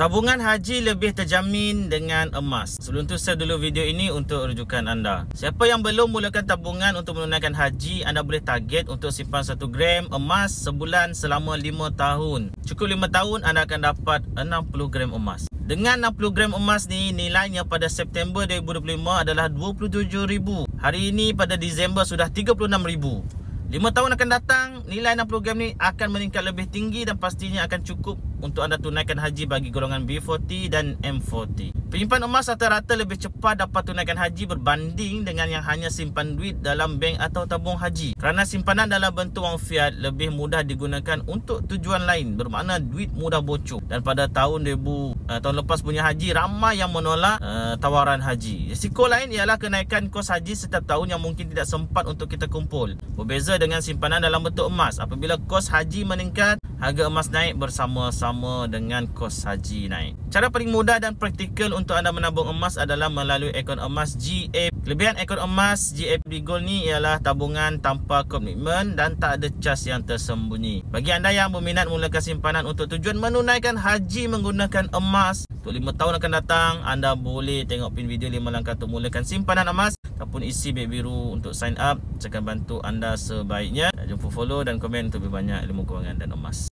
Tabungan haji lebih terjamin dengan emas. Sebelum tu share dulu video ini untuk rujukan anda. Siapa yang belum mulakan tabungan untuk menunaikan haji, anda boleh target untuk simpan 1 gram emas sebulan selama 5 tahun. Cukup 5 tahun anda akan dapat 60 gram emas. Dengan 60 gram emas ni, nilainya pada September 2025 adalah 27,000. Hari ini pada Disember sudah 36,000. 5 tahun akan datang, nilai 60 gram ni akan meningkat lebih tinggi dan pastinya akan cukup untuk anda tunaikan haji bagi golongan B40 dan M40. Penyimpan emas rata-rata lebih cepat dapat tunaikan haji berbanding dengan yang hanya simpan duit dalam bank atau tabung haji. Kerana simpanan dalam bentuk wang fiat lebih mudah digunakan untuk tujuan lain, bermakna duit mudah bocor. Dan pada tahun lepas punya haji, ramai yang menolak tawaran haji. Risiko lain ialah kenaikan kos haji setiap tahun yang mungkin tidak sempat untuk kita kumpul. Berbeza dengan simpanan dalam bentuk emas, apabila kos haji meningkat, harga emas naik bersama-sama dengan kos haji naik. Cara paling mudah dan praktikal untuk anda menabung emas adalah melalui akaun emas GA. Kelebihan akaun emas GA Gold ni ialah tabungan tanpa komitmen dan tak ada cas yang tersembunyi. Bagi anda yang berminat mulakan simpanan untuk tujuan menunaikan haji menggunakan emas untuk 5 tahun akan datang, anda boleh tengok pin video 5 langkah untuk mulakan simpanan emas ataupun isi beg biru untuk sign up. Saya akan bantu anda sebaiknya. Jumpa, follow dan komen untuk lebih banyak ilmu kewangan dan emas.